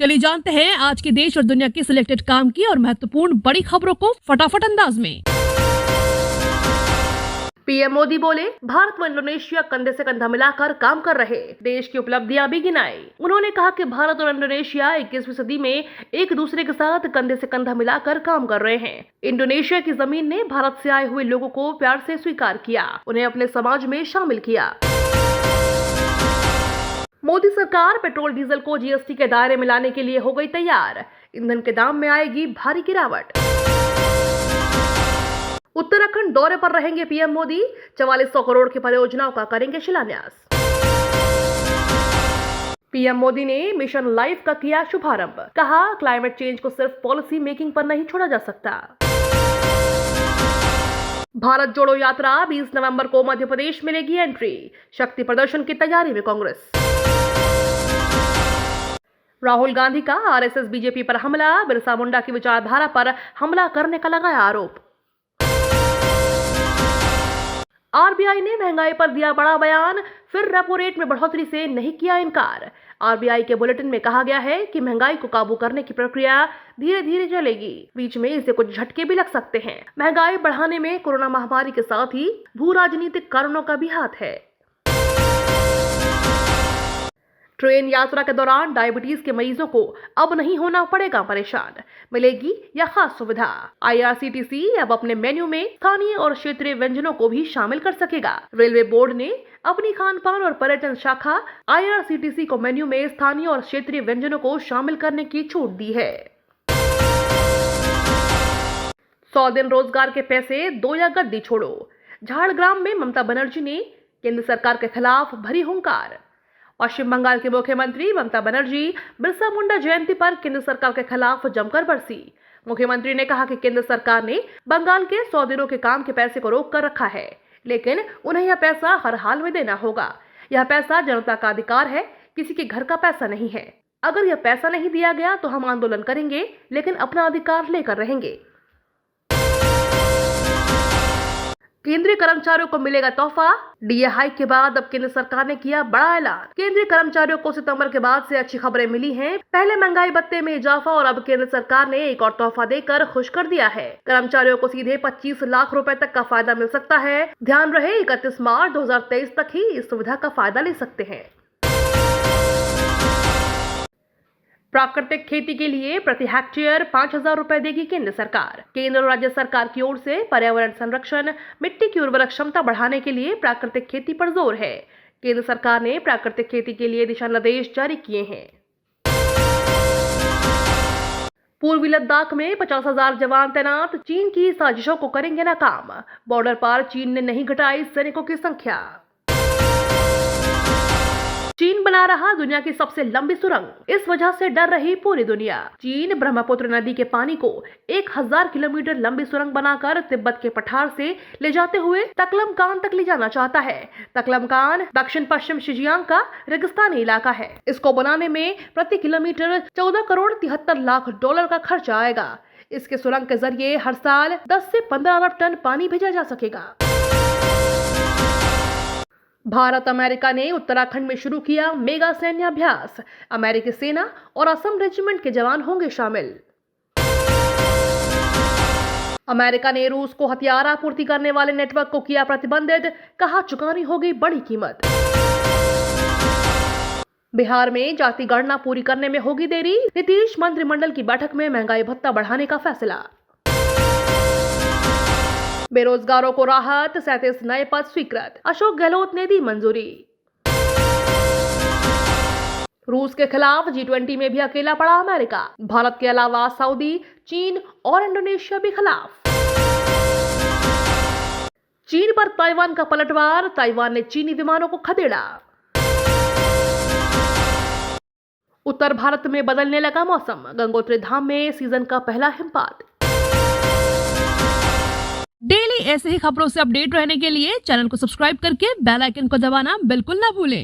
चलिए जानते हैं आज के देश और दुनिया की सिलेक्टेड काम की और महत्वपूर्ण बड़ी खबरों को फटाफट अंदाज में। पीएम मोदी बोले, भारत व इंडोनेशिया कंधे से कंधा मिलाकर काम कर रहे, देश की उपलब्धियां भी गिनाई। उन्होंने कहा कि भारत और इंडोनेशिया 21वीं सदी में एक दूसरे के साथ कंधे से कंधा मिलाकर काम कर रहे हैं। इंडोनेशिया की जमीन ने भारत से आए हुए लोगों को प्यार से स्वीकार किया, उन्हें अपने समाज में शामिल किया। मोदी सरकार पेट्रोल डीजल को जीएसटी के दायरे में लाने के लिए हो गई तैयार, ईंधन के दाम में आएगी भारी गिरावट। उत्तराखंड दौरे पर रहेंगे पीएम मोदी, 4400 करोड़ की परियोजनाओं का करेंगे शिलान्यास। पीएम मोदी ने मिशन लाइफ का किया शुभारंभ, कहा क्लाइमेट चेंज को सिर्फ पॉलिसी मेकिंग पर नहीं छोड़ा जा सकता। भारत जोड़ो यात्रा 20 नवंबर को मध्य प्रदेश में लेगी एंट्री, शक्ति प्रदर्शन की तैयारी में कांग्रेस। राहुल गांधी का आरएसएस बीजेपी पर हमला, बिरसा मुंडा की विचारधारा पर हमला करने का लगाया आरोप। आरबीआई ने महंगाई पर दिया बड़ा बयान, फिर रेपो रेट में बढ़ोतरी से नहीं किया इनकार। आरबीआई के बुलेटिन में कहा गया है कि महंगाई को काबू करने की प्रक्रिया धीरे धीरे चलेगी, बीच में इसे कुछ झटके भी लग सकते हैं। महंगाई बढ़ाने में कोरोना महामारी के साथ ही भू राजनीतिक कारणों का भी हाथ है। ट्रेन यात्रा के दौरान डायबिटीज के मरीजों को अब नहीं होना पड़ेगा परेशान, मिलेगी यह खास सुविधा। आईआरसीटीसी अब अपने मेन्यू में स्थानीय और क्षेत्रीय व्यंजनों को भी शामिल कर सकेगा। रेलवे बोर्ड ने अपनी खान-पान और पर्यटन शाखा आईआरसीटीसी को मेन्यू में स्थानीय और क्षेत्रीय व्यंजनों को शामिल करने की छूट दी है। 100 दिन रोजगार के पैसे दो या गद्दी छोड़ो, झाड़ग्राम में ममता बनर्जी ने केंद्र सरकार के खिलाफ भरी हुंकार। पश्चिम बंगाल के मुख्यमंत्री ममता बनर्जी बिरसा मुंडा जयंती पर केंद्र सरकार के खिलाफ जमकर बरसी। मुख्यमंत्री ने कहा कि केंद्र सरकार ने बंगाल के 100 दिनों के काम के पैसे को रोक कर रखा है, लेकिन उन्हें यह पैसा हर हाल में देना होगा। यह पैसा जनता का अधिकार है, किसी के घर का पैसा नहीं है। अगर यह पैसा नहीं दिया गया तो हम आंदोलन करेंगे, लेकिन अपना अधिकार लेकर रहेंगे। केंद्रीय कर्मचारियों को मिलेगा तोहफा, डीए हाइक के बाद अब केंद्र सरकार ने किया बड़ा ऐलान। केंद्रीय कर्मचारियों को सितंबर के बाद से अच्छी खबरें मिली हैं। पहले महंगाई भत्ते में इजाफा और अब केंद्र सरकार ने एक और तोहफा देकर खुश कर दिया है। कर्मचारियों को सीधे 25 लाख रुपए तक का फायदा मिल सकता है। ध्यान रहे 31 मार्च 2023 तक ही इस सुविधा का फायदा ले सकते हैं। प्राकृतिक खेती के लिए प्रति हेक्टेयर 5000 रुपए देगी केंद्र सरकार। केंद्र और राज्य सरकार की ओर से पर्यावरण संरक्षण, मिट्टी की उर्वरक क्षमता बढ़ाने के लिए प्राकृतिक खेती पर जोर है। केंद्र सरकार ने प्राकृतिक खेती के लिए दिशा निर्देश जारी किए हैं। पूर्वी लद्दाख में 50,000 जवान तैनात, चीन की साजिशों को करेंगे नाकाम। बॉर्डर पार चीन ने नहीं घटाई सैनिकों की संख्या। चीन बना रहा दुनिया की सबसे लंबी सुरंग, इस वजह से डर रही पूरी दुनिया। चीन ब्रह्मपुत्र नदी के पानी को 1000 किलोमीटर लंबी सुरंग बनाकर तिब्बत के पठार से ले जाते हुए तकलमकान तक ले जाना चाहता है। तकलमकान दक्षिण पश्चिम शिजियांग का रेगिस्तानी इलाका है। इसको बनाने में प्रति किलोमीटर 14 करोड़ 73 लाख डॉलर का खर्चा आएगा। इसके सुरंग के जरिए हर साल 10 से 15 अरब टन पानी भेजा जा सकेगा। भारत अमेरिका ने उत्तराखंड में शुरू किया मेगा सैन्य अभ्यास, अमेरिकी सेना और असम रेजिमेंट के जवान होंगे शामिल। अमेरिका ने रूस को हथियार आपूर्ति करने वाले नेटवर्क को किया प्रतिबंधित, कहा चुकानी होगी बड़ी कीमत। बिहार में जाति गणना पूरी करने में होगी देरी, नीतीश मंत्रिमंडल की बैठक में महंगाई भत्ता बढ़ाने का फैसला। बेरोजगारों को राहत, 37 नए पद स्वीकृत, अशोक गहलोत ने दी मंजूरी। रूस के खिलाफ G20 में भी अकेला पड़ा अमेरिका, भारत के अलावा सऊदी, चीन और इंडोनेशिया भी खिलाफ। चीन पर ताइवान का पलटवार, ताइवान ने चीनी विमानों को खदेड़ा। उत्तर भारत में बदलने लगा मौसम, गंगोत्री धाम में सीजन का पहला हिमपात। डेली ऐसे ही खबरों से अपडेट रहने के लिए चैनल को सब्सक्राइब करके बेल आइकन को दबाना बिल्कुल ना भूलें।